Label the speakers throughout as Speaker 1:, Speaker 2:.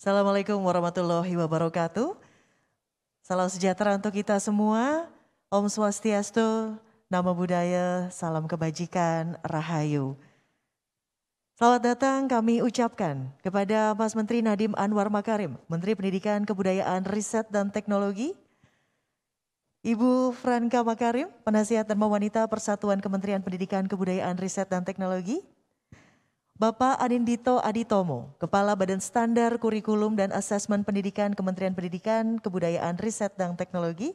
Speaker 1: Assalamualaikum warahmatullahi wabarakatuh. Salam sejahtera untuk kita semua. Om Swastiastu, Namo Buddhaya, salam kebajikan, Rahayu. Selamat datang kami ucapkan kepada Mas Menteri Nadiem Anwar Makarim, Menteri Pendidikan, Kebudayaan, Riset dan Teknologi. Ibu Franka Makarim, Penasihat Dharma Wanita Persatuan Kementerian Pendidikan, Kebudayaan, Riset dan Teknologi. Bapak Anindito Aditomo, Kepala Badan Standar Kurikulum dan Asesmen Pendidikan Kementerian Pendidikan, Kebudayaan, Riset dan Teknologi.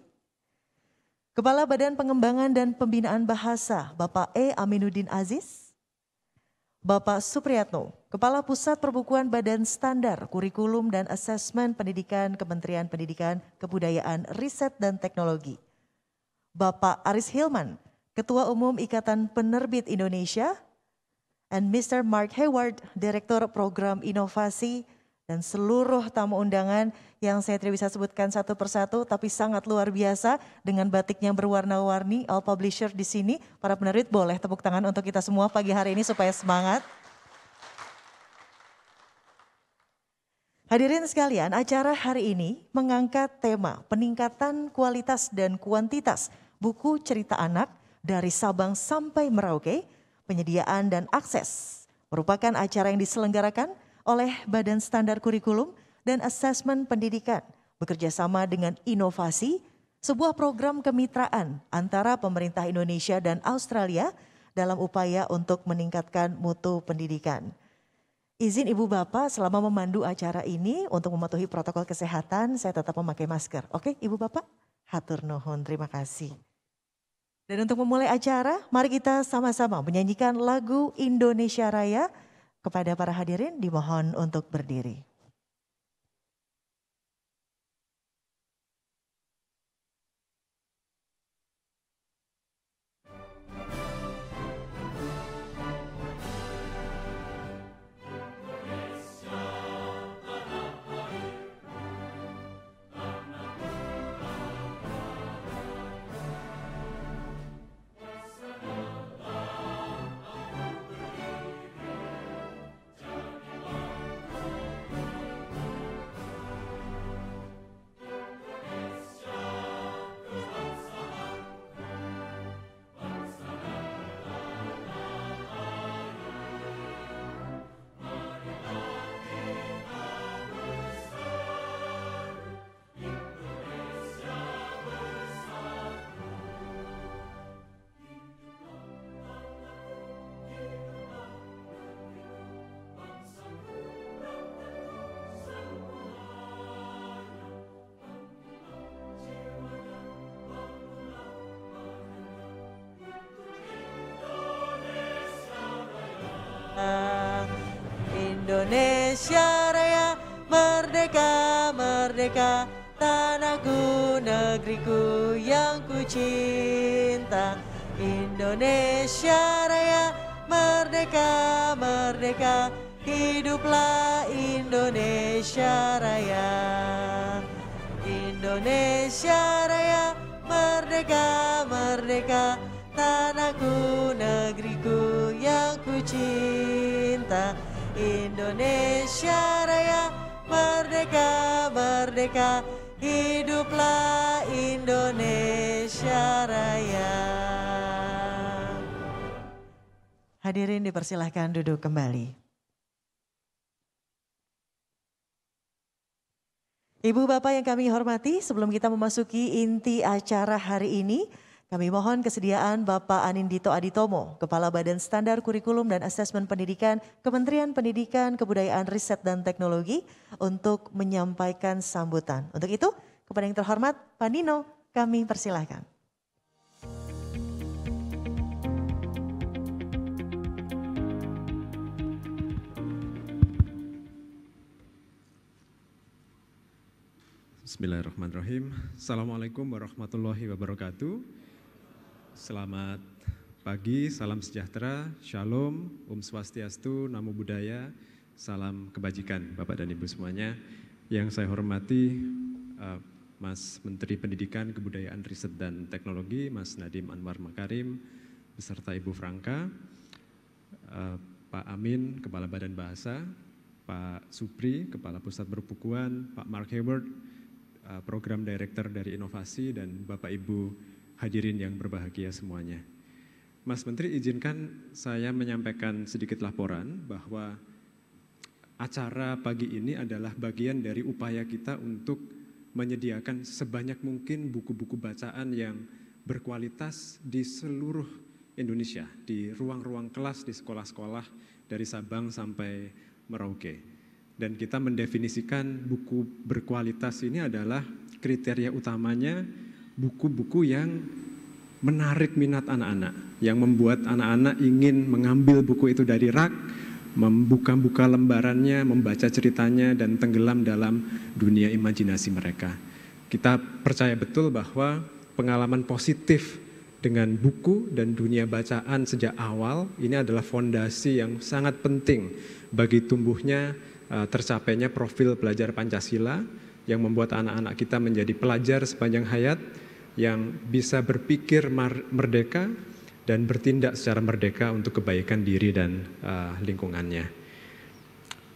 Speaker 1: Kepala Badan Pengembangan dan Pembinaan Bahasa, Bapak E. Aminuddin Aziz. Bapak Supriyatno, Kepala Pusat Perbukuan Badan Standar Kurikulum dan Asesmen Pendidikan Kementerian Pendidikan, Kebudayaan, Riset dan Teknologi. Bapak Aris Hilman, Ketua Umum Ikatan Penerbit Indonesia. And Mr. Mark Hayward, Direktur Program Inovasi, dan seluruh tamu undangan yang saya tidak bisa sebutkan satu persatu, tapi sangat luar biasa dengan batiknya berwarna-warni, all publisher di sini. Para penerbit boleh tepuk tangan untuk kita semua pagi hari ini supaya semangat. Hadirin sekalian, acara hari ini mengangkat tema peningkatan kualitas dan kuantitas buku cerita anak dari Sabang sampai Merauke. Penyediaan dan akses merupakan acara yang diselenggarakan oleh Badan Standar Kurikulum dan Asesmen Pendidikan bekerja sama dengan Inovasi, sebuah program kemitraan antara pemerintah Indonesia dan Australia dalam upaya untuk meningkatkan mutu pendidikan. Izin Ibu Bapak selama memandu acara ini untuk mematuhi protokol kesehatan saya tetap memakai masker. Oke Ibu Bapak? Hatur nuhun, terima kasih. Dan untuk memulai acara, mari kita sama-sama menyanyikan lagu Indonesia Raya. Kepada para hadirin dimohon untuk berdiri. Indonesia Raya, merdeka, merdeka, tanahku, negeriku yang ku cinta. Indonesia Raya, merdeka, merdeka, hiduplah Indonesia Raya. Indonesia Raya, merdeka, merdeka, tanahku, negeriku yang ku cinta. Indonesia Raya, merdeka, merdeka, hiduplah Indonesia Raya. Hadirin dipersilahkan duduk kembali. Ibu Bapak yang kami hormati, sebelum kita memasuki inti acara hari ini, kami mohon kesediaan Bapak Anindito Aditomo, Kepala Badan Standar Kurikulum dan Asesmen Pendidikan, Kementerian Pendidikan, Kebudayaan, Riset dan Teknologi untuk menyampaikan sambutan. Untuk itu, kepada yang terhormat Pak Nino, kami persilahkan.
Speaker 2: Bismillahirrahmanirrahim. Assalamualaikum warahmatullahi wabarakatuh. Selamat pagi, salam sejahtera, shalom, Om Swastiastu, Namo Buddhaya, salam kebajikan Bapak dan Ibu semuanya. Yang saya hormati Mas Menteri Pendidikan, Kebudayaan, Riset dan Teknologi, Mas Nadiem Anwar Makarim, beserta Ibu Franka, Pak Amin, Kepala Badan Bahasa, Pak Supri, Kepala Pusat Perbukuan, Pak Mark Hayward, Program Director dari Inovasi, dan Bapak Ibu hadirin yang berbahagia semuanya. Mas Menteri, izinkan saya menyampaikan sedikit laporan bahwa acara pagi ini adalah bagian dari upaya kita untuk menyediakan sebanyak mungkin buku-buku bacaan yang berkualitas di seluruh Indonesia, di ruang-ruang kelas, di sekolah-sekolah dari Sabang sampai Merauke. Dan kita mendefinisikan buku berkualitas ini adalah kriteria utamanya buku-buku yang menarik minat anak-anak, yang membuat anak-anak ingin mengambil buku itu dari rak, membuka-buka lembarannya, membaca ceritanya, dan tenggelam dalam dunia imajinasi mereka. Kita percaya betul bahwa pengalaman positif dengan buku dan dunia bacaan sejak awal ini adalah fondasi yang sangat penting bagi tumbuhnya, tercapainya profil pelajar Pancasila yang membuat anak-anak kita menjadi pelajar sepanjang hayat yang bisa berpikir merdeka dan bertindak secara merdeka untuk kebaikan diri dan lingkungannya.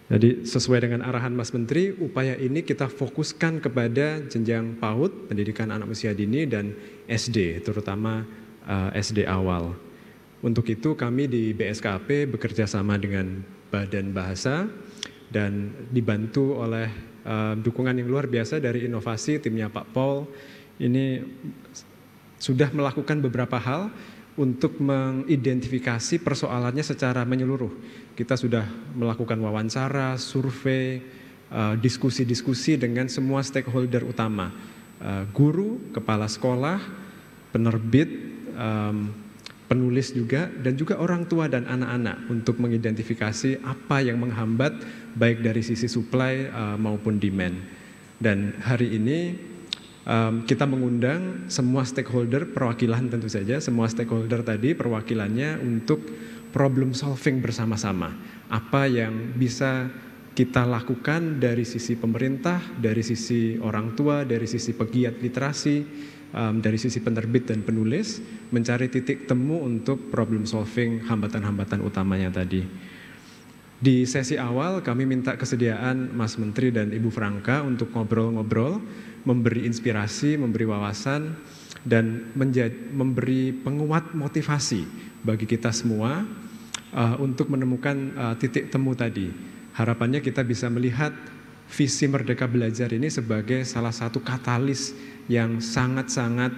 Speaker 2: Jadi sesuai dengan arahan Mas Menteri, upaya ini kita fokuskan kepada jenjang PAUD, pendidikan anak usia dini, dan SD, terutama SD awal. Untuk itu kami di BSKP bekerja sama dengan Badan Bahasa dan dibantu oleh dukungan yang luar biasa dari Inovasi, timnya Pak Paul. Ini sudah melakukan beberapa hal untuk mengidentifikasi persoalannya secara menyeluruh. Kita sudah melakukan wawancara, survei, diskusi-diskusi dengan semua stakeholder utama, guru, kepala sekolah, penerbit, penulis juga, dan juga orang tua dan anak-anak untuk mengidentifikasi apa yang menghambat baik dari sisi supply maupun demand. Dan hari ini kita mengundang semua stakeholder, perwakilan tentu saja, semua stakeholder tadi perwakilannya untuk problem solving bersama-sama. Apa yang bisa kita lakukan dari sisi pemerintah, dari sisi orang tua, dari sisi pegiat literasi, dari sisi penerbit dan penulis, mencari titik temu untuk problem solving hambatan-hambatan utamanya tadi. Di sesi awal kami minta kesediaan Mas Menteri dan Ibu Franka untuk ngobrol-ngobrol, memberi inspirasi, memberi wawasan, dan memberi penguat motivasi bagi kita semua untuk menemukan titik temu tadi. Harapannya kita bisa melihat visi Merdeka Belajar ini sebagai salah satu katalis yang sangat-sangat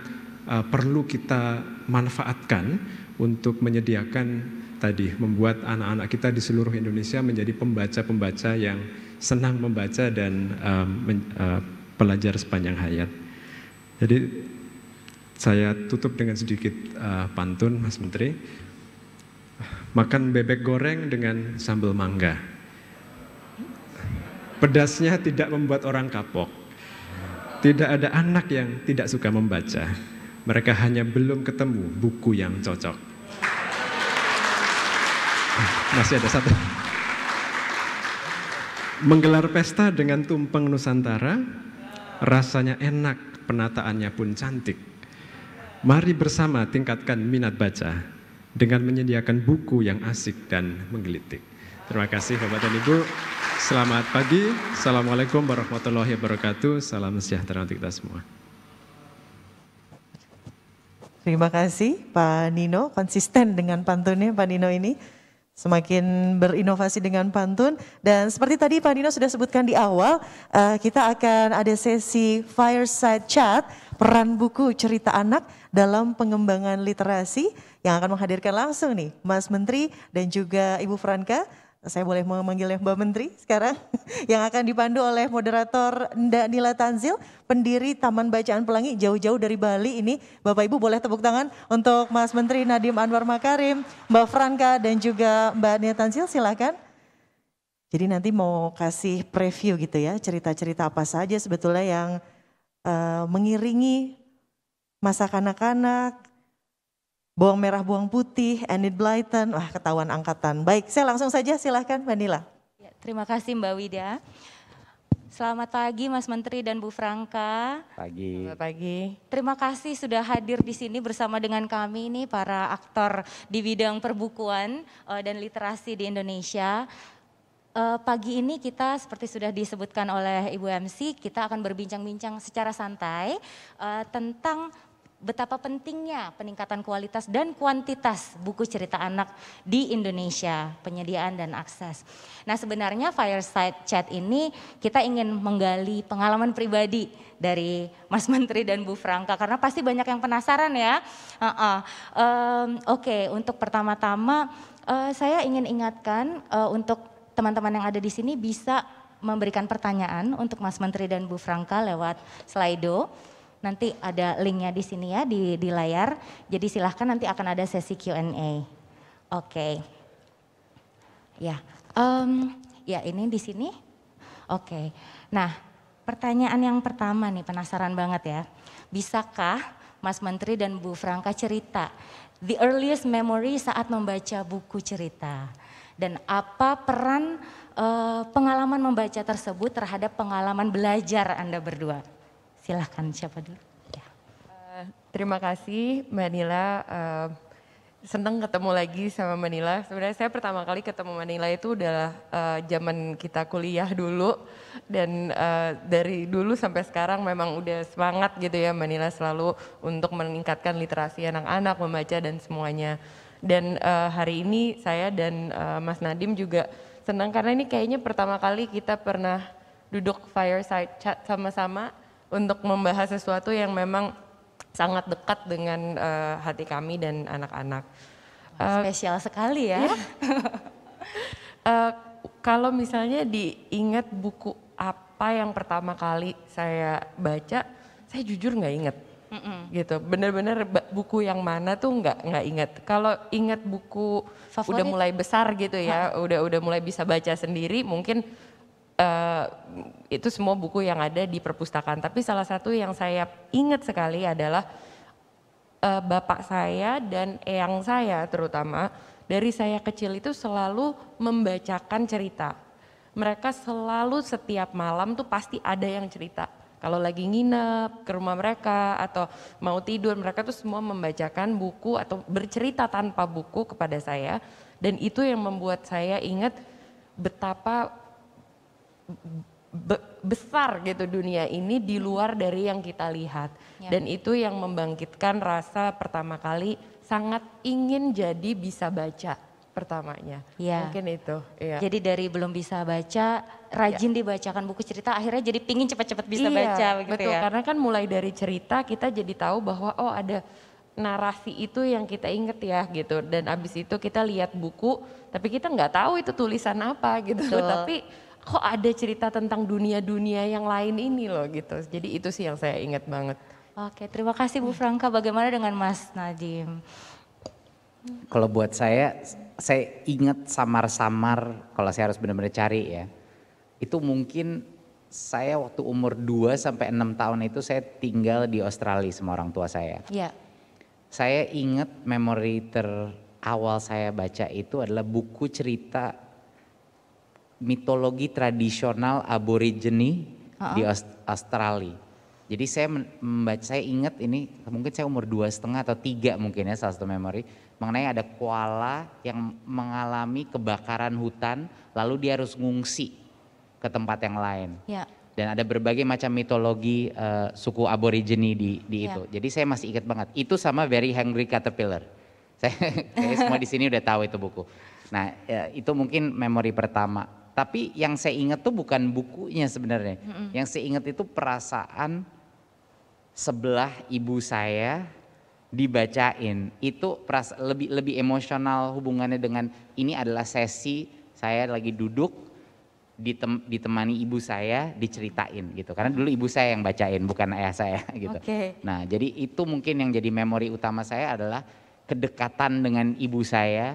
Speaker 2: perlu kita manfaatkan untuk menyediakan tadi, membuat anak-anak kita di seluruh Indonesia menjadi pembaca-pembaca yang senang membaca dan pelajar sepanjang hayat. Jadi saya tutup dengan sedikit pantun, Mas Menteri. Makan bebek goreng dengan sambal mangga. Pedasnya tidak membuat orang kapok. Tidak ada anak yang tidak suka membaca. Mereka hanya belum ketemu buku yang cocok. Masih ada satu. Menggelar pesta dengan tumpeng Nusantara, rasanya enak, penataannya pun cantik. Mari bersama tingkatkan minat baca dengan menyediakan buku yang asik dan menggelitik. Terima kasih Bapak dan Ibu. Selamat pagi. Assalamualaikum warahmatullahi wabarakatuh. Salam sejahtera untuk kita semua.
Speaker 1: Terima kasih Pak Nino, konsisten dengan pantunnya Pak Nino ini. Semakin berinovasi dengan pantun. Dan seperti tadi Pak Nino sudah sebutkan di awal, kita akan ada sesi fireside chat, peran buku cerita anak dalam pengembangan literasi yang akan menghadirkan langsung nih Mas Menteri dan juga Ibu Franka. Saya boleh memanggilnya Mbak Menteri sekarang, yang akan dipandu oleh moderator Nda Nila Tanzil, pendiri Taman Bacaan Pelangi, jauh-jauh dari Bali ini. Bapak Ibu boleh tepuk tangan untuk Mas Menteri Nadiem Anwar Makarim, Mbak Franka dan juga Mbak Nila Tanzil, silakan. Jadi nanti mau kasih preview gitu ya, cerita-cerita apa saja sebetulnya yang mengiringi masa kanak-kanak, bawang merah, bawang putih, Enid Blyton, wah ketahuan angkatan. Baik, saya langsung saja silahkan Mbak Nila.
Speaker 3: Ya, terima kasih Mbak Wida. Selamat pagi Mas Menteri dan Bu Franka.
Speaker 4: Pagi.
Speaker 1: Selamat pagi.
Speaker 3: Terima kasih sudah hadir di sini bersama dengan kami ini para aktor di bidang perbukuan dan literasi di Indonesia. Pagi ini kita seperti sudah disebutkan oleh Ibu MC, kita akan berbincang-bincang secara santai tentang betapa pentingnya peningkatan kualitas dan kuantitas buku cerita anak di Indonesia, penyediaan dan akses. Nah, sebenarnya Fireside Chat ini kita ingin menggali pengalaman pribadi dari Mas Menteri dan Bu Franka, karena pasti banyak yang penasaran ya. Oke, untuk pertama-tama saya ingin ingatkan untuk teman-teman yang ada di sini bisa memberikan pertanyaan untuk Mas Menteri dan Bu Franka lewat Slido. Nanti ada linknya di sini ya di layar. Jadi silahkan, nanti akan ada sesi Q&A. Oke. Ya, ya ini di sini. Oke. Nah, pertanyaan yang pertama nih, penasaran banget ya. Bisakah Mas Menteri dan Bu Franka cerita the earliest memory saat membaca buku cerita? Dan apa peran pengalaman membaca tersebut terhadap pengalaman belajar Anda berdua? Silahkan, siapa dulu? Ya.
Speaker 4: Terima kasih Mbak Nila, senang ketemu lagi sama Mbak Nila. Sebenarnya saya pertama kali ketemu Mbak Nila itu udah zaman kita kuliah dulu. Dan dari dulu sampai sekarang memang udah semangat gitu ya Mbak Nila selalu untuk meningkatkan literasi anak-anak, membaca dan semuanya. Dan hari ini saya dan Mas Nadiem juga senang karena ini kayaknya pertama kali kita pernah duduk fireside chat sama-sama untuk membahas sesuatu yang memang sangat dekat dengan hati kami dan anak-anak.
Speaker 3: Spesial sekali ya.
Speaker 4: Kalau misalnya diingat buku apa yang pertama kali saya baca, saya jujur nggak inget. Gitu, bener-bener buku yang mana tuh nggak inget. Kalau inget buku favorit? Udah mulai besar gitu ya, udah mulai bisa baca sendiri, mungkin itu semua buku yang ada di perpustakaan. Tapi salah satu yang saya ingat sekali adalah bapak saya dan eyang saya terutama dari saya kecil itu selalu membacakan cerita. Mereka selalu setiap malam tuh pasti ada yang cerita. Kalau lagi nginep ke rumah mereka atau mau tidur, mereka tuh semua membacakan buku atau bercerita tanpa buku kepada saya. Dan itu yang membuat saya ingat betapa besar gitu dunia ini di luar dari yang kita lihat. Ya. Dan itu yang membangkitkan rasa pertama kali sangat ingin jadi bisa baca pertamanya. Ya. Mungkin itu. Ya.
Speaker 3: Jadi dari belum bisa baca, rajin dibacakan buku cerita, akhirnya jadi pingin cepat-cepat bisa baca begitu
Speaker 4: betul,
Speaker 3: ya.
Speaker 4: Karena kan mulai dari cerita kita jadi tahu bahwa oh ada narasi itu yang kita inget ya gitu. Dan abis itu kita lihat buku, tapi kita nggak tahu itu tulisan apa gitu. Betul. Tapi kok ada cerita tentang dunia-dunia yang lain ini loh gitu. Jadi itu sih yang saya ingat banget.
Speaker 3: Oke, terima kasih Bu Franka. Bagaimana dengan Mas Nadiem?
Speaker 5: Kalau buat saya ingat samar-samar kalau saya harus benar-benar cari ya. Itu mungkin saya waktu umur 2 sampai 6 tahun itu saya tinggal di Australia sama orang tua saya.
Speaker 3: Iya.
Speaker 5: Saya ingat memori terawal saya baca itu adalah buku cerita mitologi tradisional aborigine di Australia. Jadi saya membaca, saya ingat ini mungkin saya umur 2,5 atau 3 mungkin ya salah satu memori. Mengenai ada koala yang mengalami kebakaran hutan lalu dia harus ngungsi ke tempat yang lain. Ya. Dan ada berbagai macam mitologi suku aborigine di itu. Jadi saya masih ingat banget. Itu sama Very Hungry Caterpillar. Saya semua di sini udah tahu itu buku. Nah itu mungkin memori pertama. Tapi yang saya ingat tuh bukan bukunya sebenarnya. Yang saya ingat itu perasaan sebelah ibu saya dibacain. Itu lebih emosional hubungannya dengan ini adalah sesi saya lagi duduk ditemani ibu saya diceritain gitu. Karena dulu ibu saya yang bacain bukan ayah saya gitu. Okay. Nah jadi itu mungkin yang jadi memori utama saya adalah kedekatan dengan ibu saya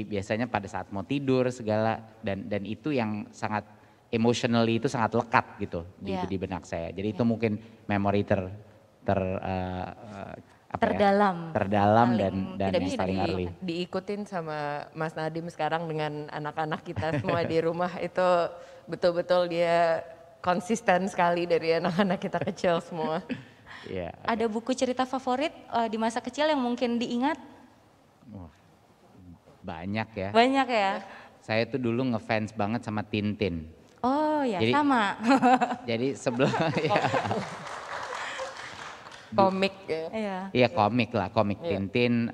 Speaker 5: biasanya pada saat mau tidur segala dan itu yang sangat emotionally itu sangat lekat gitu di benak saya. Jadi itu mungkin memori terdalam dan yang paling early.
Speaker 4: Diikutin sama Mas Nadiem sekarang dengan anak-anak kita semua di rumah itu betul-betul dia konsisten sekali dari anak-anak kita kecil semua.
Speaker 3: Yeah, okay. Ada buku cerita favorit di masa kecil yang mungkin diingat?
Speaker 5: Banyak ya.
Speaker 3: Banyak ya.
Speaker 5: Saya tuh dulu ngefans banget sama Tintin.
Speaker 3: Oh ya,
Speaker 5: Jadi-
Speaker 3: sama.
Speaker 5: Jadi sebelum ya,
Speaker 4: Komik ya.
Speaker 3: Iya.
Speaker 5: iya komik lah, komik
Speaker 4: Iya.
Speaker 5: Tintin.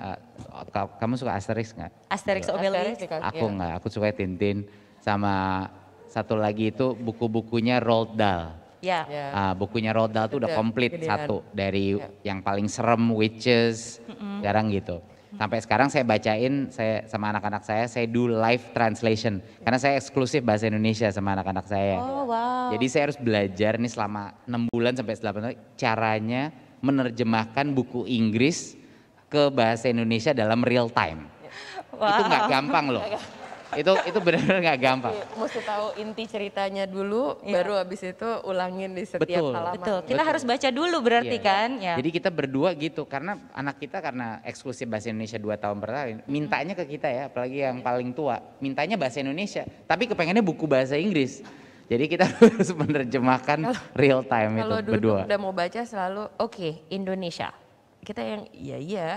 Speaker 5: Kamu suka Asterix nggak?
Speaker 3: Asterix Obelix.
Speaker 5: Aku nggak, aku suka Tintin. Sama satu lagi itu buku-bukunya Roald Dahl.
Speaker 3: Ya.
Speaker 4: Ya.
Speaker 5: Bukunya Roald Dahl tuh udah
Speaker 4: Udah
Speaker 5: komplit
Speaker 4: gedean.
Speaker 5: satu. Dari
Speaker 4: Ya.
Speaker 5: yang paling serem Witches, sekarang gitu. Sampai sekarang saya bacain, saya sama anak-anak saya do live translation. Karena saya eksklusif bahasa Indonesia sama anak-anak saya.
Speaker 3: Oh wow.
Speaker 5: Jadi saya harus belajar nih selama 6 bulan sampai 8 bulan caranya menerjemahkan buku Inggris ke bahasa Indonesia dalam real time. Itu nggak gampang loh. Itu benar-benar nggak gampang.
Speaker 4: Mesti tahu inti ceritanya dulu, baru habis itu ulangin di setiap
Speaker 5: Betul.
Speaker 4: halaman.
Speaker 3: Betul, kita harus baca dulu berarti
Speaker 5: Iya.
Speaker 3: kan? Ya.
Speaker 5: Jadi kita berdua gitu karena anak kita karena eksklusif bahasa Indonesia 2 tahun per tahun, mintanya ke kita ya, apalagi yang paling tua, mintanya bahasa Indonesia, tapi kepengennya buku bahasa Inggris. Jadi kita harus menerjemahkan real time itu
Speaker 4: Kalau dulu
Speaker 5: berdua.
Speaker 4: udah mau baca selalu oke, Indonesia. Kita yang iya.
Speaker 5: Iya.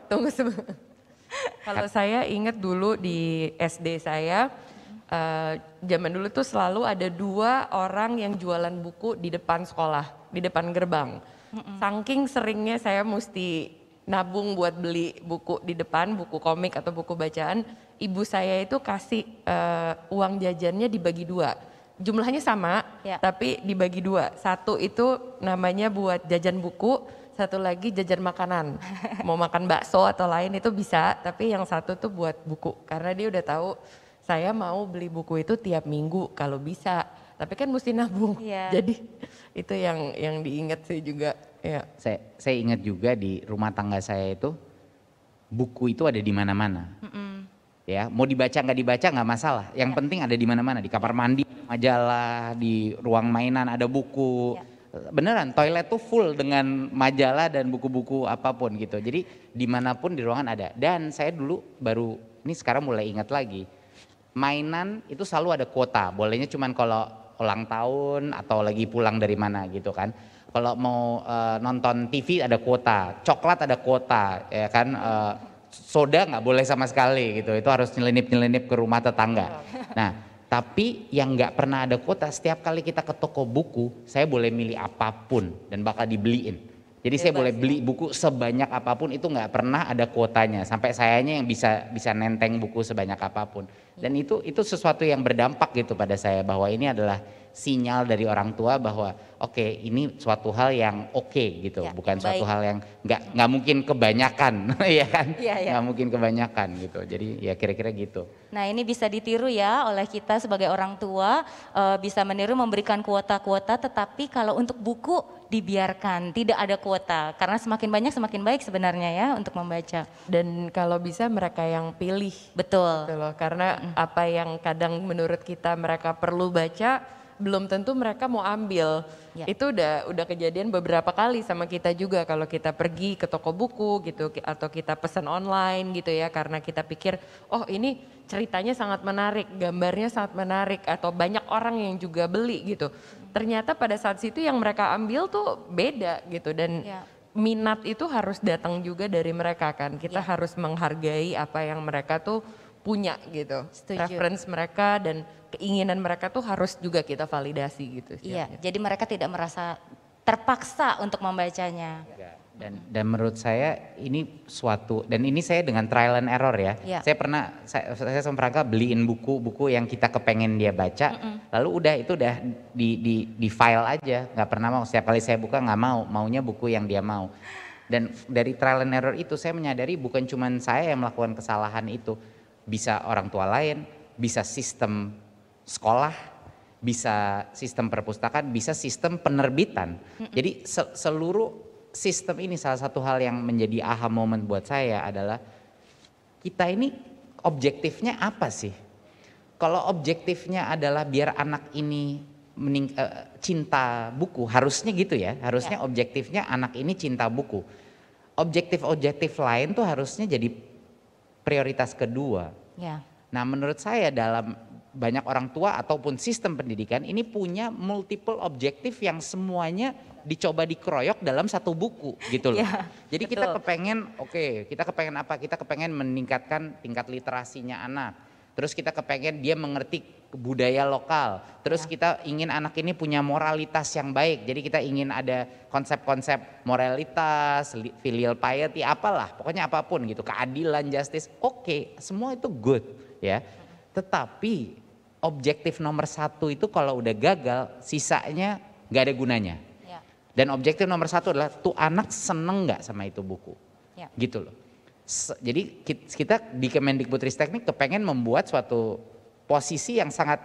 Speaker 4: Tunggu sebentar. Kalau saya ingat dulu di SD saya, zaman dulu tuh selalu ada 2 orang yang jualan buku di depan sekolah, di depan gerbang. Saking seringnya saya mesti nabung buat beli buku di depan, buku komik atau buku bacaan, ibu saya itu kasih uang jajannya dibagi 2. Jumlahnya sama,
Speaker 3: Ya.
Speaker 4: tapi dibagi 2. Satu itu namanya buat jajan buku, satu lagi jajan makanan. Mau makan bakso atau lain itu bisa, tapi yang satu tuh buat buku. Karena dia udah tahu saya mau beli buku itu tiap minggu kalau bisa. Tapi kan mesti nabung.
Speaker 3: Iya.
Speaker 4: Jadi itu yang diingat sih juga. Ya.
Speaker 5: Saya ingat juga di rumah tangga saya itu buku itu ada di mana-mana. Ya, mau dibaca nggak dibaca nggak masalah. Yang penting ada di mana-mana, di kamar mandi, majalah, di ruang mainan ada buku. Beneran, toilet tuh full dengan majalah dan buku-buku apapun gitu. Jadi dimanapun di ruangan ada. Dan saya dulu baru, ini sekarang mulai ingat lagi. Mainan itu selalu ada kuota. Bolehnya cuman kalau ulang tahun atau lagi pulang dari mana gitu kan. Kalau mau nonton TV ada kuota, coklat ada kuota, ya kan. Soda nggak boleh sama sekali gitu. Itu harus nyelenip-nyelenip ke rumah tetangga. Nah, tapi yang nggak pernah ada kuota, setiap kali kita ke toko buku, saya boleh milih apapun dan bakal dibeliin. Jadi saya boleh beli buku sebanyak apapun, itu nggak pernah ada kuotanya. Sampai sayanya yang bisa nenteng buku sebanyak apapun. Dan itu sesuatu yang berdampak gitu pada saya bahwa ini adalah sinyal dari orang tua bahwa oke, ini suatu hal yang oke gitu,
Speaker 3: Ya,
Speaker 5: bukan
Speaker 3: yang
Speaker 5: suatu
Speaker 3: baik.
Speaker 5: hal yang nggak mungkin kebanyakan, ya kan?
Speaker 3: Iya, iya.
Speaker 5: Nggak mungkin kebanyakan gitu. Jadi ya kira-kira gitu.
Speaker 3: Nah ini bisa ditiru ya oleh kita sebagai orang tua, bisa meniru memberikan kuota-kuota, tetapi kalau untuk buku dibiarkan, tidak ada kuota. Karena semakin banyak semakin baik sebenarnya ya untuk membaca.
Speaker 4: Dan kalau bisa mereka yang pilih.
Speaker 3: Betul.
Speaker 4: Gitu loh. Karena apa yang kadang menurut kita mereka perlu baca, belum tentu mereka mau ambil.
Speaker 3: Ya.
Speaker 4: Itu udah kejadian beberapa kali sama kita juga kalau kita pergi ke toko buku gitu atau kita pesan online gitu ya, karena kita pikir oh ini ceritanya sangat menarik, gambarnya sangat menarik atau banyak orang yang juga beli gitu. Ternyata pada saat situ yang mereka ambil tuh beda gitu dan
Speaker 3: Ya.
Speaker 4: minat itu harus datang juga dari mereka kan. Kita harus menghargai apa yang mereka tuh punya gitu.
Speaker 3: Setuju.
Speaker 4: Reference mereka dan keinginan mereka tuh harus juga kita validasi gitu.
Speaker 3: Iya, jadi mereka tidak merasa terpaksa untuk membacanya.
Speaker 5: Dan menurut saya ini suatu, dan ini saya dengan trial and error ya.
Speaker 3: Iya.
Speaker 5: Saya sama Franka beliin buku-buku yang kita kepengen dia baca, lalu itu udah di file aja, nggak pernah mau. Setiap kali saya buka nggak mau, maunya buku yang dia mau. Dan dari trial and error itu saya menyadari bukan cuma saya yang melakukan kesalahan itu, bisa orang tua lain, bisa sistem sekolah, bisa sistem perpustakaan, bisa sistem penerbitan. Jadi seluruh sistem ini salah satu hal yang menjadi aha moment buat saya adalah kita ini objektifnya apa sih? Kalau objektifnya adalah biar anak ini cinta buku, harusnya gitu ya, harusnya objektifnya anak ini cinta buku. Objektif-objektif lain tuh harusnya jadi prioritas kedua.
Speaker 3: Ya.
Speaker 5: Nah menurut saya dalam banyak orang tua ataupun sistem pendidikan ini punya multiple objektif yang semuanya dicoba dikeroyok dalam satu buku gitu loh.
Speaker 3: Ya,
Speaker 5: Jadi
Speaker 3: betul.
Speaker 5: kita kepengen, kita kepengen apa? Kita kepengen meningkatkan tingkat literasinya anak. terus kita kepengen dia mengerti budaya lokal, terus kita ingin anak ini punya moralitas yang baik, jadi kita ingin ada konsep-konsep moralitas, filial piety, apalah, pokoknya apapun gitu, keadilan, justice, oke, semua itu good ya. Tetapi objektif nomor 1 itu kalau udah gagal, sisanya nggak ada gunanya. Dan objektif nomor 1 adalah tuh anak seneng nggak sama itu buku, gitu loh. Jadi kita di Kemendikbudristek ini kepengen membuat suatu posisi yang sangat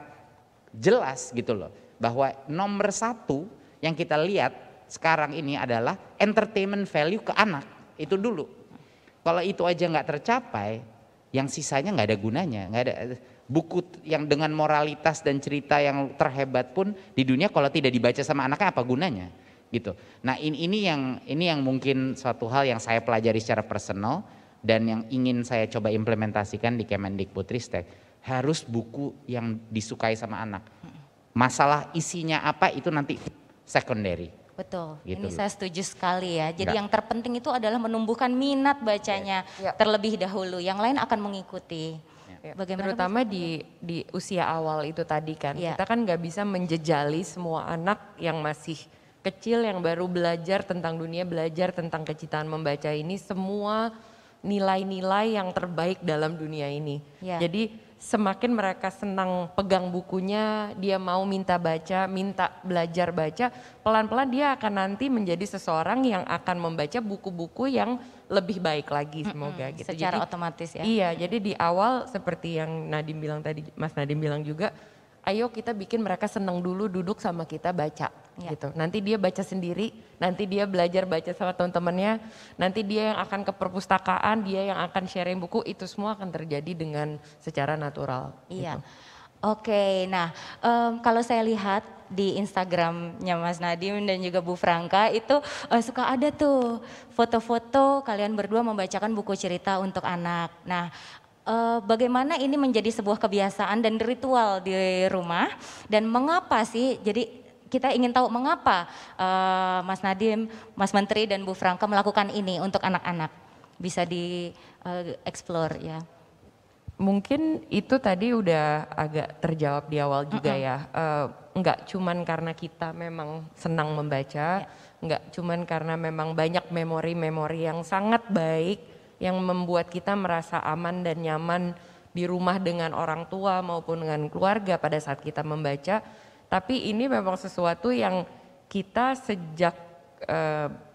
Speaker 5: jelas gitu loh, bahwa nomor 1 yang kita lihat sekarang ini adalah entertainment value ke anak, itu dulu. Kalau itu aja nggak tercapai, yang sisanya nggak ada gunanya, nggak ada. Buku yang dengan moralitas dan cerita yang terhebat pun di dunia kalau tidak dibaca sama anaknya apa gunanya? Gitu. Nah ini yang mungkin suatu hal yang saya pelajari secara personal dan yang ingin saya coba implementasikan di Kemendikbudristek, harus buku yang disukai sama anak. Masalah isinya apa itu nanti secondary.
Speaker 3: Betul,
Speaker 5: Gitu
Speaker 3: ini
Speaker 5: loh.
Speaker 3: saya setuju sekali ya. Jadi yang terpenting itu adalah menumbuhkan minat bacanya terlebih dahulu, yang lain akan mengikuti. Bagaimana
Speaker 4: Terutama di usia awal itu tadi kan, kita kan nggak bisa menjejali semua anak yang masih kecil yang baru belajar tentang dunia, belajar tentang kecintaan membaca ini, semua nilai-nilai yang terbaik dalam dunia ini. Jadi semakin mereka senang pegang bukunya, dia mau minta baca, minta belajar baca, pelan-pelan dia akan nanti menjadi seseorang yang akan membaca buku-buku yang lebih baik lagi, semoga gitu.
Speaker 3: Secara
Speaker 4: Jadi,
Speaker 3: otomatis ya.
Speaker 4: Iya, jadi di awal seperti yang Nadim bilang tadi, Mas Nadim bilang juga, ayo kita bikin mereka senang dulu duduk sama kita baca gitu. Nanti dia baca sendiri, nanti dia belajar baca sama teman-temannya, nanti dia yang akan ke perpustakaan, dia yang akan sharing buku, itu semua akan terjadi dengan secara natural.
Speaker 3: Iya.
Speaker 4: Gitu.
Speaker 3: Oke, nah kalau saya lihat di Instagramnya Mas Nadim dan juga Bu Franka itu suka ada tuh foto-foto kalian berdua membacakan buku cerita untuk anak. Nah, bagaimana ini menjadi sebuah kebiasaan dan ritual di rumah dan mengapa sih? Jadi kita ingin tahu mengapa Mas Nadim, Mas Menteri dan Bu Franka melakukan ini untuk anak-anak. Bisa di-explore ya.
Speaker 4: Mungkin itu tadi udah agak terjawab di awal juga ya. Enggak cuman karena kita memang senang membaca, enggak cuman karena memang banyak memori-memori yang sangat baik yang membuat kita merasa aman dan nyaman di rumah dengan orang tua maupun dengan keluarga pada saat kita membaca. Tapi ini memang sesuatu yang kita sejak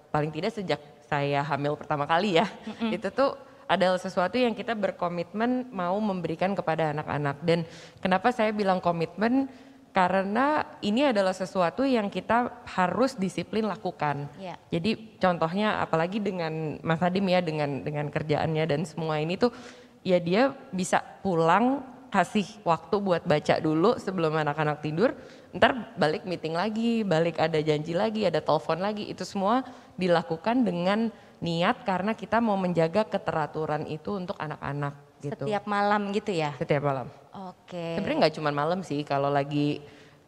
Speaker 4: paling tidak sejak saya hamil pertama kali ya, itu tuh adalah sesuatu yang kita berkomitmen mau memberikan kepada anak-anak. Dan kenapa saya bilang komitmen? Karena ini adalah sesuatu yang kita harus disiplin lakukan. Jadi contohnya apalagi dengan Mas Nadim ya, dengan kerjaannya dan semua ini tuh ya dia bisa pulang kasih waktu buat baca dulu sebelum anak-anak tidur, ntar balik meeting lagi, balik ada janji lagi, ada telepon lagi, itu semua dilakukan dengan niat karena kita mau menjaga keteraturan itu untuk anak-anak gitu.
Speaker 3: Setiap malam gitu ya?
Speaker 4: Setiap malam.
Speaker 3: Oke.
Speaker 4: Sebenarnya nggak cuma malam sih, kalau lagi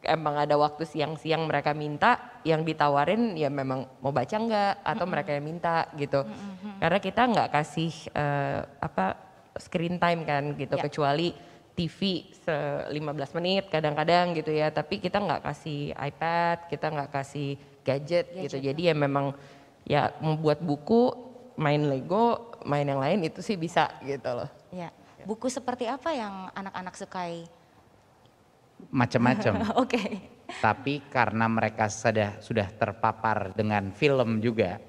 Speaker 4: emang ada waktu siang-siang mereka minta, yang ditawarin ya memang mau baca nggak atau mereka yang minta gitu. Karena kita nggak kasih screen time kan gitu, kecuali TV 15 menit kadang-kadang gitu ya, tapi kita nggak kasih iPad, kita nggak kasih gadget gitu. Jadi ya memang ya membuat buku, main Lego, main yang lain itu sih bisa gitu loh.
Speaker 3: Ya. Buku seperti apa yang anak-anak sukai?
Speaker 5: Macam-macam.
Speaker 3: Oke.
Speaker 5: Tapi karena mereka sudah terpapar dengan film juga,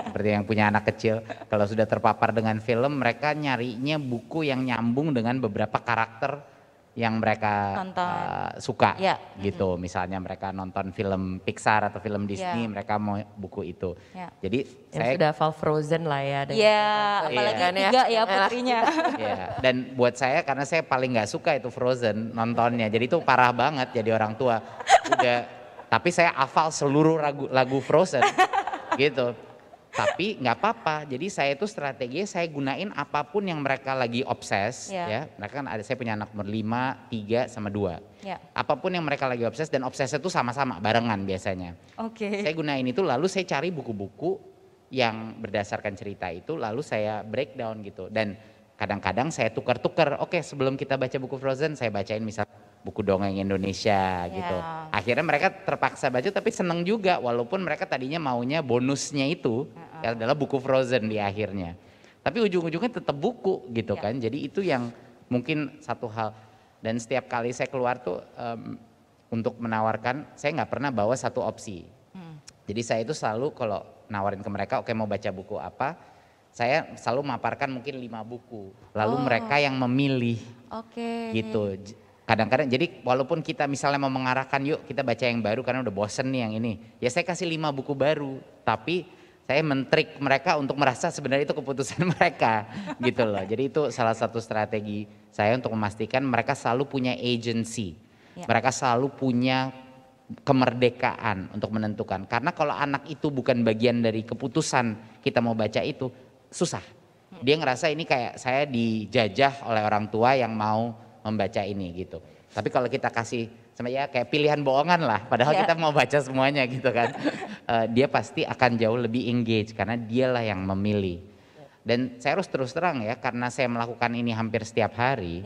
Speaker 5: seperti yang punya anak kecil, kalau sudah terpapar dengan film, mereka nyarinya buku yang nyambung dengan beberapa karakter yang mereka suka gitu. Misalnya mereka nonton film Pixar atau film Disney, mereka mau buku itu. Jadi
Speaker 4: yang
Speaker 5: saya
Speaker 4: sudah hafal Frozen lah ya.
Speaker 3: Apalagi 3 ya putrinya.
Speaker 5: Dan buat saya karena saya paling nggak suka itu Frozen nontonnya, jadi itu parah banget jadi orang tua. Udah, tapi saya hafal seluruh lagu Frozen gitu. Tapi nggak apa-apa, jadi saya itu strategi saya gunain apapun yang mereka lagi obses ya. Mereka kan saya punya anak umur 5, 3 sama 2. Apapun yang mereka lagi obses dan obsesnya itu sama-sama barengan biasanya. Saya gunain itu lalu saya cari buku-buku yang berdasarkan cerita itu lalu saya breakdown gitu. Dan kadang-kadang saya tukar-tukar, oke sebelum kita baca buku Frozen saya bacain misal buku dongeng Indonesia gitu. Akhirnya mereka terpaksa baca tapi seneng juga walaupun mereka tadinya maunya bonusnya itu adalah buku Frozen di akhirnya. Tapi ujung-ujungnya tetap buku gitu kan. Jadi itu yang mungkin satu hal. Dan setiap kali saya keluar tuh untuk menawarkan, saya nggak pernah bawa satu opsi. Jadi saya itu selalu kalau nawarin ke mereka, oke mau baca buku apa, saya selalu memaparkan mungkin 5 buku. Lalu mereka yang memilih gitu. Kadang-kadang jadi walaupun kita misalnya mau mengarahkan yuk kita baca yang baru karena udah bosen nih yang ini. Ya saya kasih 5 buku baru, tapi saya men-trick mereka untuk merasa sebenarnya itu keputusan mereka gitu loh. Jadi itu salah satu strategi saya untuk memastikan mereka selalu punya agency. Mereka selalu punya kemerdekaan untuk menentukan. Karena kalau anak itu bukan bagian dari keputusan kita mau baca itu, susah. Dia ngerasa ini kayak saya dijajah oleh orang tua yang mau membaca ini gitu. Tapi kalau kita kasih sama ya kayak pilihan bohongan lah, padahal kita mau baca semuanya gitu kan. Dia pasti akan jauh lebih engage karena dialah yang memilih. Dan saya harus terus terang ya, karena saya melakukan ini hampir setiap hari,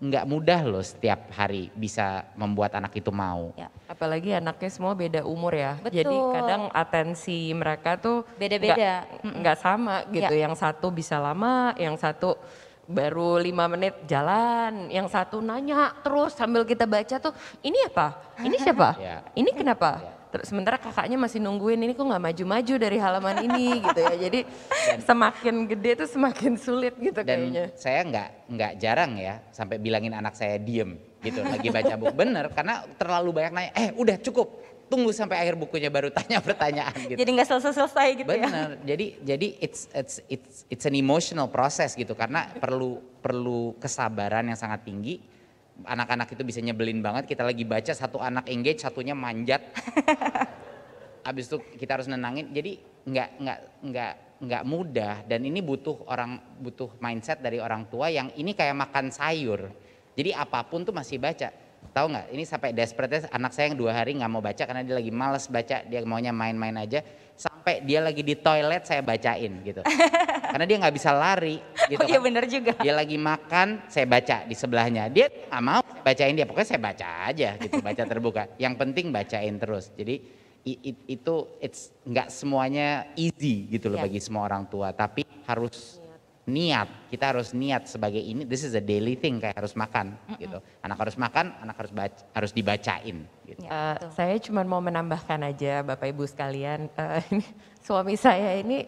Speaker 5: nggak mudah loh setiap hari bisa membuat anak itu mau.
Speaker 4: Apalagi anaknya semua beda umur ya. Jadi kadang atensi mereka tuh
Speaker 3: beda-beda,
Speaker 4: nggak sama gitu. Yang satu bisa lama, yang satu baru 5 menit jalan, yang satu nanya terus sambil kita baca tuh, ini apa? Ini siapa? Ini kenapa? Terus sementara kakaknya masih nungguin, ini kok nggak maju-maju dari halaman ini gitu ya. Jadi semakin gede tuh semakin sulit gitu kayaknya.
Speaker 5: Dan saya nggak jarang ya sampai bilangin anak saya diem gitu lagi baca buku. Bener, karena terlalu banyak nanya, udah cukup. Tunggu sampai akhir bukunya baru tanya pertanyaan gitu.
Speaker 3: Jadi nggak selesai-selesai gitu ya.
Speaker 5: Benar. Jadi it's an emotional process gitu karena perlu kesabaran yang sangat tinggi. Anak-anak itu bisa nyebelin banget, kita lagi baca satu anak engage, satunya manjat. Habis itu kita harus nenangin. Jadi nggak mudah dan ini butuh mindset dari orang tua yang ini kayak makan sayur. Jadi apapun tuh masih baca. Tahu nggak? Ini sampai desperate anak saya yang 2 hari nggak mau baca karena dia lagi males baca, dia maunya main-main aja. Sampai dia lagi di toilet saya bacain gitu. Karena dia nggak bisa lari gitu.
Speaker 3: Iya benar juga.
Speaker 5: Dia lagi makan, saya baca di sebelahnya. Dia nggak mau bacain dia, pokoknya saya baca aja gitu, baca terbuka. Yang penting bacain terus. Jadi itu nggak semuanya easy gitu loh bagi semua orang tua, tapi harus niat, kita harus niat sebagai ini, this is a daily thing kayak harus makan gitu. Anak harus makan, anak harus dibacain gitu.
Speaker 4: Saya cuma mau menambahkan aja Bapak Ibu sekalian, ini, suami saya ini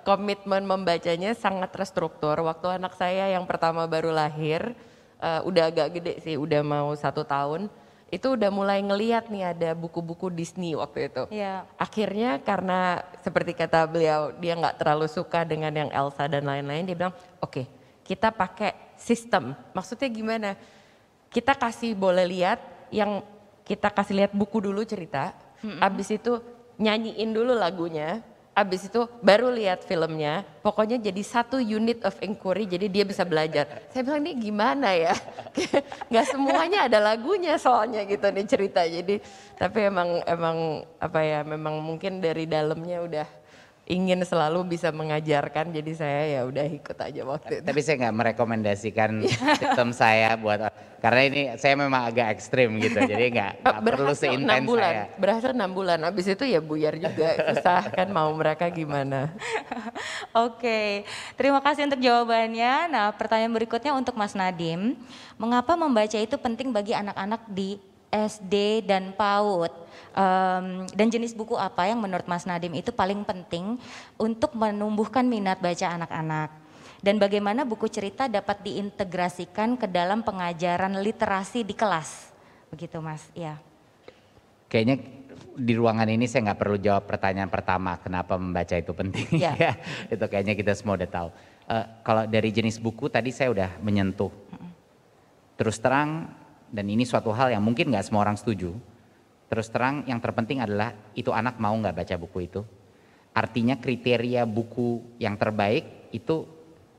Speaker 4: komitmen membacanya sangat terstruktur. Waktu anak saya yang pertama baru lahir, udah agak gede sih, udah mau 1 tahun, itu udah mulai ngeliat nih ada buku-buku Disney waktu itu. Akhirnya karena seperti kata beliau, dia nggak terlalu suka dengan yang Elsa dan lain-lain, dia bilang oke, kita pakai sistem. Maksudnya gimana? Kita boleh lihat, yang kita kasih lihat buku dulu cerita, abis itu nyanyiin dulu lagunya, abis itu baru lihat filmnya, pokoknya jadi 1 unit of inquiry, jadi dia bisa belajar. Saya bilang ini gimana ya, nggak semuanya ada lagunya soalnya gitu nih cerita. Jadi tapi emang apa ya, memang mungkin dari dalamnya udah ingin selalu bisa mengajarkan, jadi saya ya udah ikut aja waktu itu.
Speaker 5: Tapi saya nggak merekomendasikan sistem saya buat, karena ini saya memang agak ekstrim gitu, jadi nggak perlu seintens saya.
Speaker 4: Berhasil 6 bulan, abis itu ya buyar juga, susah kan mau mereka gimana.
Speaker 3: Oke, terima kasih untuk jawabannya. Nah, pertanyaan berikutnya untuk Mas Nadiem, mengapa membaca itu penting bagi anak-anak di SD dan PAUD? Dan jenis buku apa yang menurut Mas Nadiem itu paling penting untuk menumbuhkan minat baca anak-anak? Dan bagaimana buku cerita dapat diintegrasikan ke dalam pengajaran literasi di kelas? Begitu Mas, ya.
Speaker 5: Kayaknya di ruangan ini saya nggak perlu jawab pertanyaan pertama, kenapa membaca itu penting. Ya. Itu kayaknya kita semua udah tahu. Kalau dari jenis buku tadi saya udah menyentuh. Terus terang, dan ini suatu hal yang mungkin nggak semua orang setuju. Terus terang yang terpenting adalah itu anak mau nggak baca buku itu. Artinya kriteria buku yang terbaik itu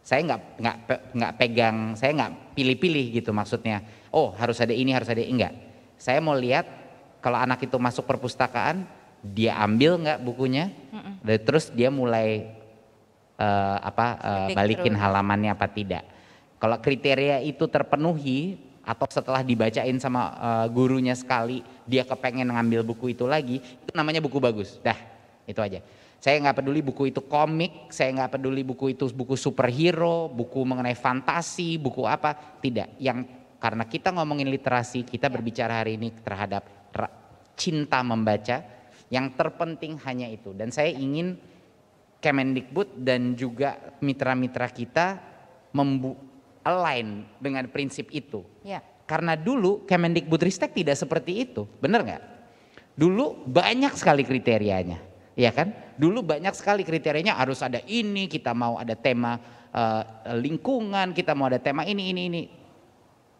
Speaker 5: saya nggak pegang, saya nggak pilih-pilih gitu maksudnya. Oh harus ada ini, harus ada ini, enggak. Saya mau lihat kalau anak itu masuk perpustakaan, dia ambil nggak bukunya, dan terus dia mulai balikin
Speaker 3: through.
Speaker 5: halamannya apa tidak. Kalau kriteria itu terpenuhi atau setelah dibacain sama gurunya sekali dia kepengen ngambil buku itu lagi, itu namanya buku bagus. Dah, itu aja. Saya nggak peduli buku itu komik, saya nggak peduli buku itu buku superhero, buku mengenai fantasi, buku apa, tidak. Yang karena kita ngomongin literasi, kita berbicara hari ini terhadap cinta membaca, yang terpenting hanya itu. Dan saya ingin Kemendikbud dan juga mitra-mitra kita align dengan prinsip itu.
Speaker 3: Ya.
Speaker 5: Karena dulu Kemendikbudristek tidak seperti itu, benar nggak? Dulu banyak sekali kriterianya. Ya kan, dulu banyak sekali kriterianya, harus ada ini, kita mau ada tema lingkungan, kita mau ada tema ini.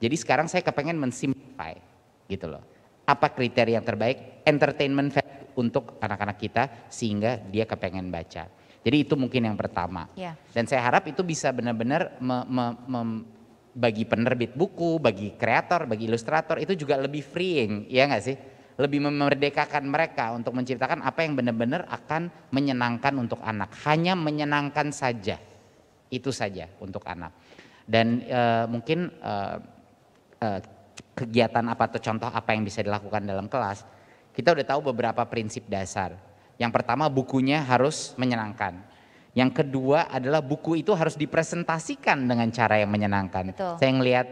Speaker 5: Jadi sekarang saya kepengen mensimplify gitu loh. Apa kriteria yang terbaik, entertainment value untuk anak-anak kita sehingga dia kepengen baca. Jadi itu mungkin yang pertama.
Speaker 3: Ya.
Speaker 5: Dan saya harap itu bisa benar-benar bagi penerbit buku, bagi kreator, bagi ilustrator itu juga lebih freeing, ya nggak sih? Lebih memerdekakan mereka untuk menciptakan apa yang benar-benar akan menyenangkan untuk anak. Hanya menyenangkan saja, itu saja untuk anak. Dan mungkin kegiatan apa atau contoh apa yang bisa dilakukan dalam kelas, kita udah tahu beberapa prinsip dasar. Yang pertama, bukunya harus menyenangkan. Yang kedua adalah buku itu harus dipresentasikan dengan cara yang menyenangkan.
Speaker 3: Betul.
Speaker 5: Saya ngelihat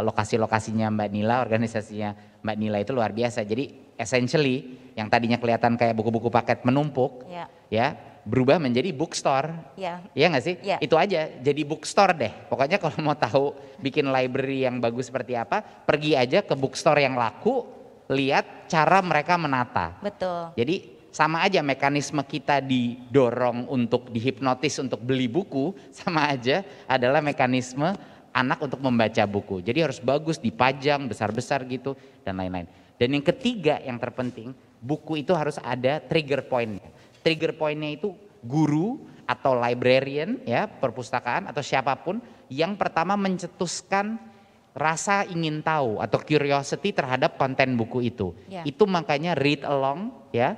Speaker 5: lokasi-lokasinya Mbak Nila, organisasinya Mbak Nila itu luar biasa. Jadi essentially yang tadinya kelihatan kayak buku-buku paket menumpuk, ya berubah menjadi bookstore. Ya nggak sih?
Speaker 3: Ya.
Speaker 5: Itu aja, jadi bookstore deh. Pokoknya kalau mau tahu bikin library yang bagus seperti apa, pergi aja ke bookstore yang laku, lihat cara mereka menata.
Speaker 3: Betul.
Speaker 5: Jadi sama aja mekanisme kita didorong untuk dihipnotis untuk beli buku, sama aja adalah mekanisme anak untuk membaca buku. Jadi harus bagus, dipajang besar-besar gitu dan lain-lain. Dan yang ketiga yang terpenting, buku itu harus ada trigger point-nya. Trigger point-nya itu guru atau librarian ya, perpustakaan atau siapapun yang pertama mencetuskan rasa ingin tahu atau curiosity terhadap konten buku itu. Itu makanya read along ya.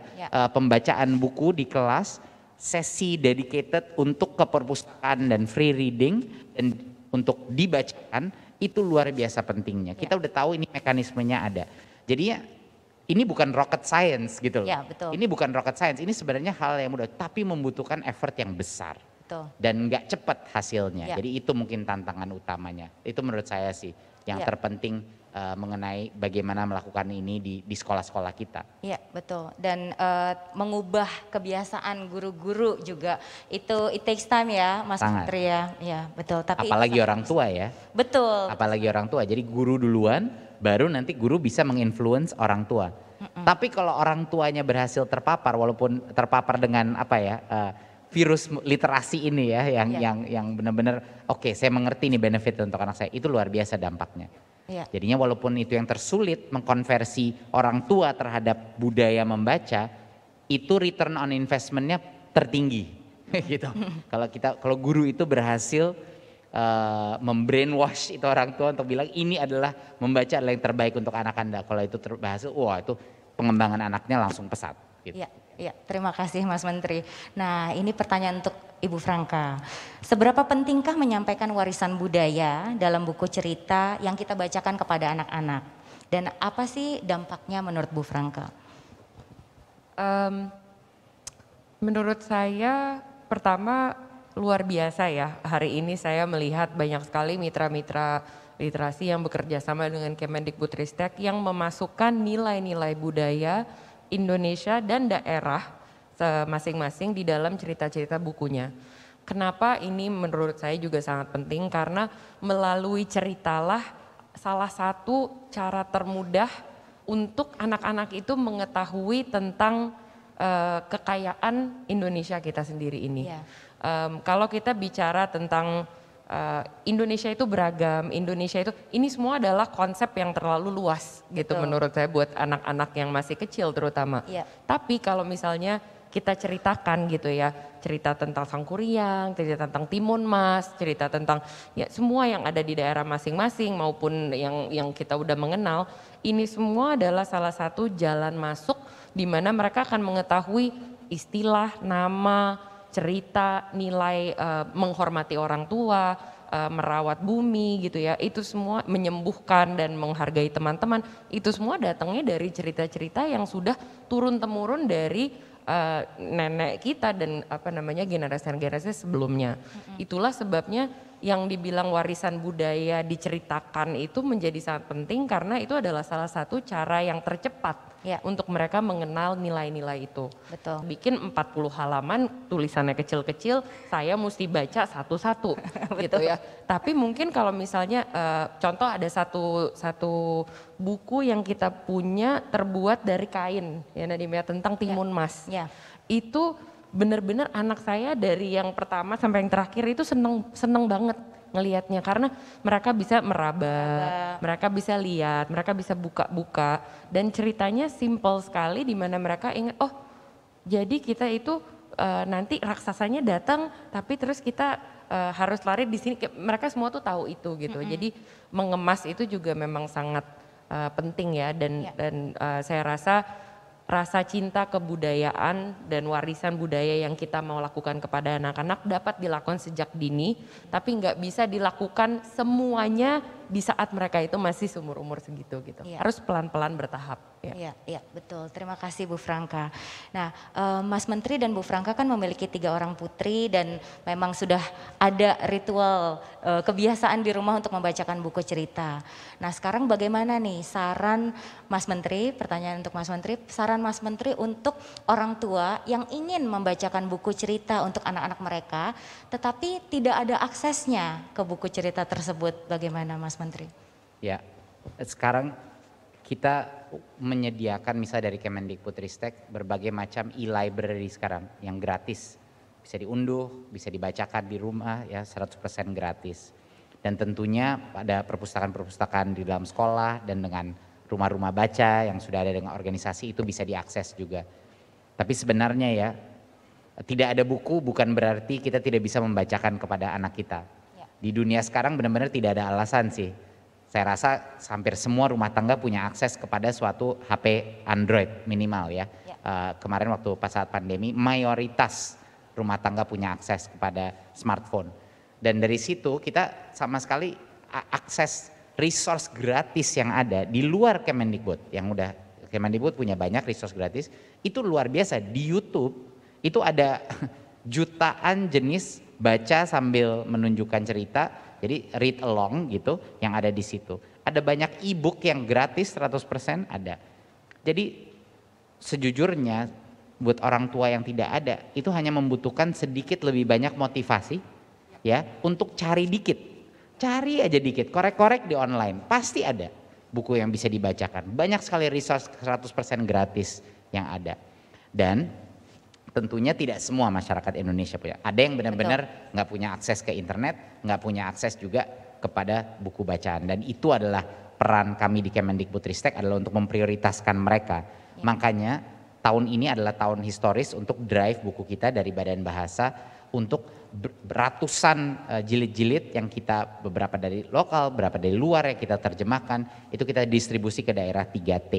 Speaker 5: Pembacaan buku di kelas, sesi dedicated untuk ke perpustakaan dan free reading dan untuk dibacakan, itu luar biasa pentingnya. Kita udah tahu ini mekanismenya ada. Jadinya ini bukan rocket science gitu loh.
Speaker 3: Ya, betul.
Speaker 5: Ini bukan rocket science, ini sebenarnya hal yang mudah tapi membutuhkan effort yang besar.
Speaker 3: Betul.
Speaker 5: Dan nggak cepat hasilnya.
Speaker 3: Ya.
Speaker 5: Jadi itu mungkin tantangan utamanya. Itu menurut saya sih yang terpenting mengenai bagaimana melakukan ini di sekolah-sekolah kita. Iya
Speaker 3: betul. Dan mengubah kebiasaan guru-guru juga itu it takes time ya, Mas Menteri ya. Iya betul. Tapi
Speaker 5: apalagi orang tua ya.
Speaker 3: Betul.
Speaker 5: Apalagi orang tua. Jadi guru duluan, baru nanti guru bisa menginfluence orang tua. Tapi kalau orang tuanya berhasil terpapar, walaupun terpapar dengan apa ya? Virus literasi ini ya yang benar-benar oke, saya mengerti nih benefit untuk anak saya, itu luar biasa dampaknya. Jadinya walaupun itu yang tersulit mengkonversi orang tua terhadap budaya membaca, itu return on investmentnya tertinggi gitu. Kalau guru itu berhasil membrainwash itu orang tua untuk bilang ini adalah membaca adalah yang terbaik untuk anak Anda. Kalau itu berhasil, wah itu pengembangan anaknya langsung pesat gitu.
Speaker 3: Ya, terima kasih Mas Menteri. Nah, ini pertanyaan untuk Ibu Franka. Seberapa pentingkah menyampaikan warisan budaya dalam buku cerita yang kita bacakan kepada anak-anak? Dan apa sih dampaknya menurut Bu Franka?
Speaker 4: Menurut saya pertama luar biasa ya. Hari ini saya melihat banyak sekali mitra-mitra literasi yang bekerja sama dengan Kemendikbudristek yang memasukkan nilai-nilai budaya Indonesia dan daerah masing-masing di dalam cerita-cerita bukunya. Kenapa ini menurut saya juga sangat penting, karena melalui ceritalah salah satu cara termudah untuk anak-anak itu mengetahui tentang kekayaan Indonesia kita sendiri ini. Kalau kita bicara tentang Indonesia itu beragam, Indonesia itu, ini semua adalah konsep yang terlalu luas gitu menurut saya buat anak-anak yang masih kecil terutama. Tapi kalau misalnya kita ceritakan gitu ya, cerita tentang Sangkuriang, cerita tentang Timun Mas, cerita tentang ya semua yang ada di daerah masing-masing maupun yang kita udah mengenal, ini semua adalah salah satu jalan masuk di mana mereka akan mengetahui istilah, nama, cerita, nilai menghormati orang tua, merawat bumi gitu ya, itu semua menyembuhkan dan menghargai teman-teman, itu semua datangnya dari cerita-cerita yang sudah turun-temurun dari nenek kita dan generasi-generasi sebelumnya. Itulah sebabnya yang dibilang warisan budaya diceritakan itu menjadi sangat penting karena itu adalah salah satu cara yang tercepat untuk mereka mengenal nilai-nilai itu.
Speaker 3: Betul.
Speaker 4: Bikin 40 halaman, tulisannya kecil-kecil, saya mesti baca satu-satu gitu ya. Tapi mungkin kalau misalnya contoh ada satu buku yang kita punya terbuat dari kain ya Nadim ya, tentang timun mas. Itu benar-benar anak saya dari yang pertama sampai yang terakhir itu seneng banget ngelihatnya karena mereka bisa meraba, mereka bisa lihat, mereka bisa buka-buka dan ceritanya simple sekali di mana mereka ingat oh jadi kita itu nanti raksasanya datang tapi terus kita harus lari di sini, mereka semua tuh tahu itu gitu. Jadi mengemas itu juga memang sangat penting ya dan saya rasa cinta kebudayaan dan warisan budaya yang kita mau lakukan kepada anak-anak dapat dilakukan sejak dini, tapi nggak bisa dilakukan semuanya di saat mereka itu masih seumur-umur segitu gitu. Harus pelan-pelan bertahap.
Speaker 3: Iya, betul. Terima kasih Bu Franka. Nah, Mas Menteri dan Bu Franka kan memiliki 3 orang putri dan memang sudah ada ritual kebiasaan di rumah untuk membacakan buku cerita. Nah, sekarang bagaimana nih saran Mas Menteri, pertanyaan untuk Mas Menteri, saran Mas Menteri untuk orang tua yang ingin membacakan buku cerita untuk anak-anak mereka, tetapi tidak ada aksesnya ke buku cerita tersebut, bagaimana Mas Menteri?
Speaker 5: Ya, sekarang kita menyediakan misalnya dari Kemendikbudristek berbagai macam e-library sekarang yang gratis. Bisa diunduh, bisa dibacakan di rumah ya 100% gratis. Dan tentunya pada perpustakaan-perpustakaan di dalam sekolah dan dengan rumah-rumah baca yang sudah ada dengan organisasi itu bisa diakses juga. Tapi sebenarnya ya tidak ada buku bukan berarti kita tidak bisa membacakan kepada anak kita. Di dunia sekarang benar-benar tidak ada alasan sih. Saya rasa hampir semua rumah tangga punya akses kepada suatu HP Android minimal ya. Kemarin waktu pas saat pandemi mayoritas rumah tangga punya akses kepada smartphone. Dan dari situ kita sama sekali akses resource gratis yang ada di luar Kemendikbud. Yang udah Kemendikbud punya banyak resource gratis. Itu luar biasa, di YouTube itu ada jutaan jenis baca sambil menunjukkan cerita. Jadi read along gitu yang ada di situ. Ada banyak e-book yang gratis 100% ada. Jadi sejujurnya buat orang tua yang tidak ada itu hanya membutuhkan sedikit lebih banyak motivasi ya untuk cari dikit. Cari aja dikit, korek-korek di online, pasti ada buku yang bisa dibacakan. Banyak sekali resource 100% gratis yang ada. Dan tentunya tidak semua masyarakat Indonesia punya. Ada yang benar-benar nggak punya akses ke internet, nggak punya akses juga kepada buku bacaan. Dan itu adalah peran kami di Kemendikbudristek adalah untuk memprioritaskan mereka. Makanya tahun ini adalah tahun historis untuk drive buku kita dari Badan Bahasa untuk ratusan jilid-jilid yang kita beberapa dari lokal, beberapa dari luar yang kita terjemahkan, itu kita distribusi ke daerah 3T.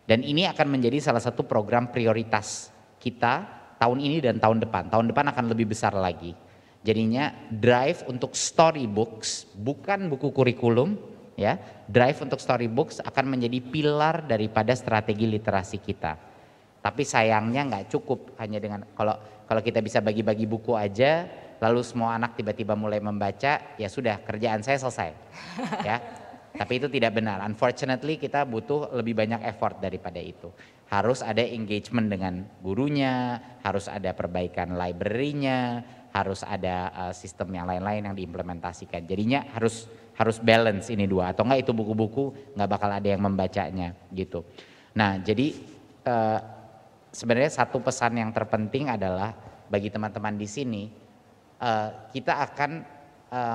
Speaker 5: Dan ini akan menjadi salah satu program prioritas kita tahun ini dan tahun depan. Tahun depan akan lebih besar lagi. Jadinya drive untuk storybooks, bukan buku kurikulum ya. Drive untuk storybooks akan menjadi pilar daripada strategi literasi kita. Tapi sayangnya nggak cukup hanya dengan kalau kita bisa bagi-bagi buku aja, lalu semua anak tiba-tiba mulai membaca, ya sudah kerjaan saya selesai. Ya. Tapi itu tidak benar. Unfortunately kita butuh lebih banyak effort daripada itu. Harus ada engagement dengan gurunya, harus ada perbaikan library-nya, harus ada sistem yang lain-lain yang diimplementasikan. Jadinya harus balance ini dua, atau enggak itu buku-buku nggak bakal ada yang membacanya gitu. Nah jadi sebenarnya satu pesan yang terpenting adalah bagi teman-teman di sini kita akan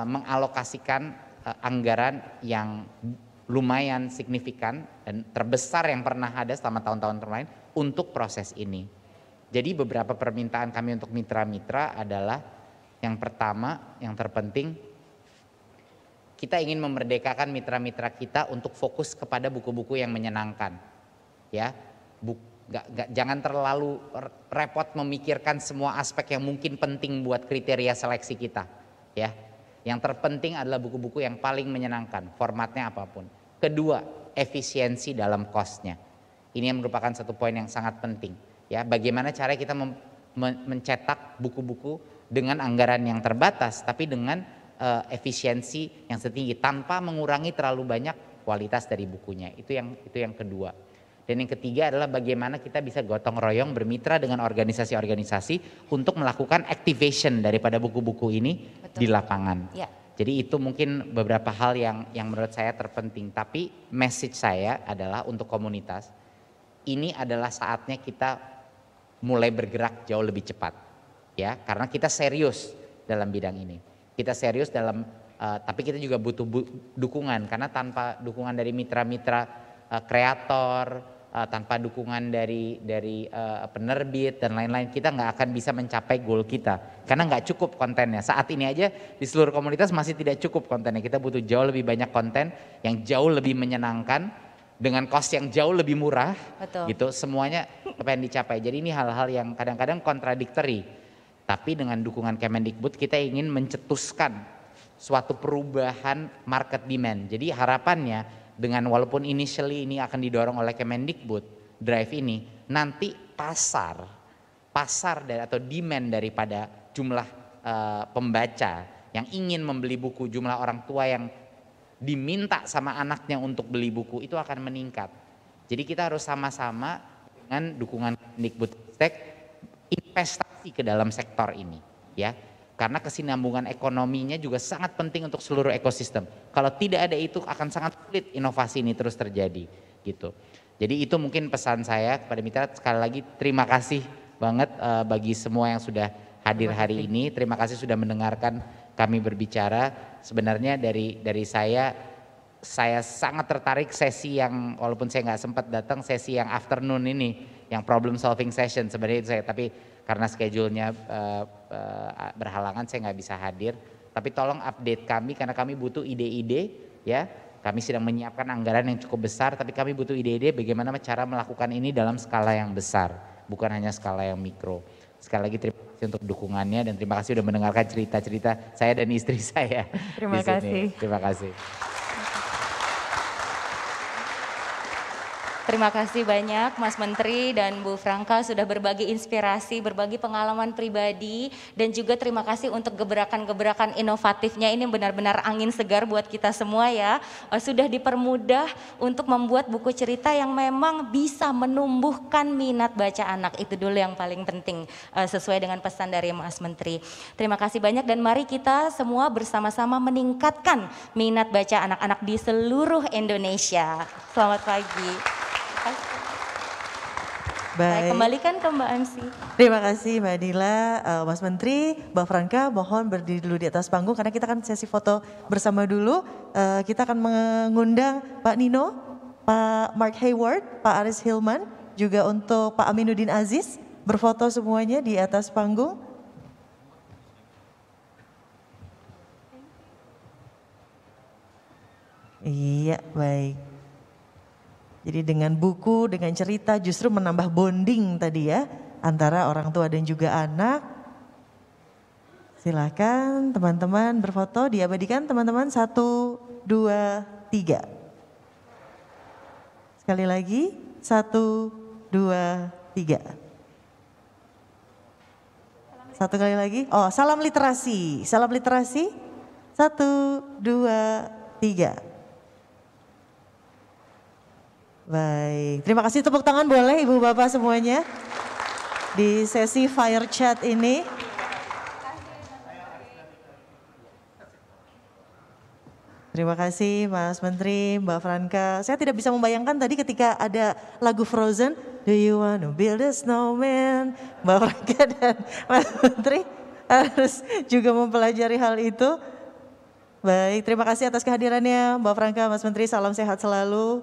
Speaker 5: mengalokasikan anggaran yang lumayan signifikan dan terbesar yang pernah ada selama tahun-tahun terlalu untuk proses ini. Jadi beberapa permintaan kami untuk mitra-mitra adalah yang pertama, yang terpenting, kita ingin memerdekakan mitra-mitra kita untuk fokus kepada buku-buku yang menyenangkan. Ya, Jangan terlalu repot memikirkan semua aspek yang mungkin penting buat kriteria seleksi kita, ya. Yang terpenting adalah buku-buku yang paling menyenangkan, formatnya apapun. Kedua, efisiensi dalam cost-nya. Ini yang merupakan satu poin yang sangat penting, ya. Bagaimana cara kita mencetak buku-buku dengan anggaran yang terbatas, tapi dengan efisiensi yang setinggi tanpa mengurangi terlalu banyak kualitas dari bukunya. Itu yang kedua. Dan yang ketiga adalah bagaimana kita bisa gotong royong bermitra dengan organisasi-organisasi untuk melakukan activation daripada buku-buku ini. Betul. Di lapangan. Ya. Jadi itu mungkin beberapa hal yang menurut saya terpenting. Tapi message saya adalah untuk komunitas, ini adalah saatnya kita mulai bergerak jauh lebih cepat, ya, karena kita serius dalam bidang ini. Kita serius dalam, tapi kita juga butuh dukungan, karena tanpa dukungan dari mitra-mitra kreator, tanpa dukungan dari penerbit dan lain-lain, kita nggak akan bisa mencapai goal kita, karena nggak cukup kontennya. Saat ini aja di seluruh komunitas masih tidak cukup kontennya. Kita butuh jauh lebih banyak konten yang jauh lebih menyenangkan dengan cost yang jauh lebih murah. Betul. Gitu, semuanya pengen dicapai. Jadi ini hal-hal yang kadang-kadang kontradiktori, tapi dengan dukungan Kemendikbud kita ingin mencetuskan suatu perubahan market demand. Jadi harapannya dengan, walaupun initially ini akan didorong oleh Kemendikbud, drive ini, nanti pasar atau demand daripada jumlah pembaca yang ingin membeli buku, jumlah orang tua yang diminta sama anaknya untuk beli buku itu akan meningkat. Jadi kita harus sama-sama dengan dukungan Kemendikbudristek investasi ke dalam sektor ini, ya. Karena kesinambungan ekonominya juga sangat penting untuk seluruh ekosistem. Kalau tidak ada itu akan sangat sulit inovasi ini terus terjadi, gitu. Jadi itu mungkin pesan saya kepada mitra. Sekali lagi terima kasih banget bagi semua yang sudah hadir hari ini. Terima kasih sudah mendengarkan kami berbicara. Sebenarnya dari saya sangat tertarik sesi yang, walaupun saya nggak sempat datang, sesi yang afternoon ini, yang problem solving session sebenarnya itu saya, tapi karena schedule-nya berhalangan saya nggak bisa hadir. Tapi tolong update kami karena kami butuh ide-ide, ya. Kami sedang menyiapkan anggaran yang cukup besar, tapi kami butuh ide-ide bagaimana cara melakukan ini dalam skala yang besar, bukan hanya skala yang mikro. Sekali lagi terima kasih untuk dukungannya dan terima kasih sudah mendengarkan cerita-cerita saya dan istri saya.
Speaker 4: Terima kasih.
Speaker 5: Terima kasih.
Speaker 3: Terima kasih banyak Mas Menteri dan Bu Franka sudah berbagi inspirasi, berbagi pengalaman pribadi, dan juga terima kasih untuk gebrakan-gebrakan inovatifnya. Ini benar-benar angin segar buat kita semua ya. Sudah dipermudah untuk membuat buku cerita yang memang bisa menumbuhkan minat baca anak. Itu dulu yang paling penting sesuai dengan pesan dari Mas Menteri. Terima kasih banyak dan mari kita semua bersama-sama meningkatkan minat baca anak-anak di seluruh Indonesia. Selamat pagi. Baik. Saya kembalikan ke Mbak MC.
Speaker 1: Terima kasih Mbak Dila, Mas Menteri, Mbak Franka, mohon berdiri dulu di atas panggung karena kita akan sesi foto bersama dulu. Kita akan mengundang Pak Nino, Pak Mark Hayward, Pak Aris Hilman, juga untuk Pak Aminuddin Aziz berfoto semuanya di atas panggung. Iya, baik. Jadi dengan buku, dengan cerita justru menambah bonding tadi ya antara orang tua dan juga anak. Silakan teman-teman berfoto, diabadikan teman-teman 1, 2, 3. Sekali lagi 1, 2, 3. Satu kali lagi. Oh, salam literasi. Salam literasi. 1, 2, 3. Baik, terima kasih, tepuk tangan boleh Ibu Bapak semuanya di sesi fire chat ini. Terima kasih Mas Menteri, Mbak Franka. Saya tidak bisa membayangkan tadi ketika ada lagu Frozen, Do you wanna build a snowman? Mbak Franka dan Mas Menteri harus juga mempelajari hal itu. Baik, terima kasih atas kehadirannya Mbak Franka, Mas Menteri, salam sehat selalu.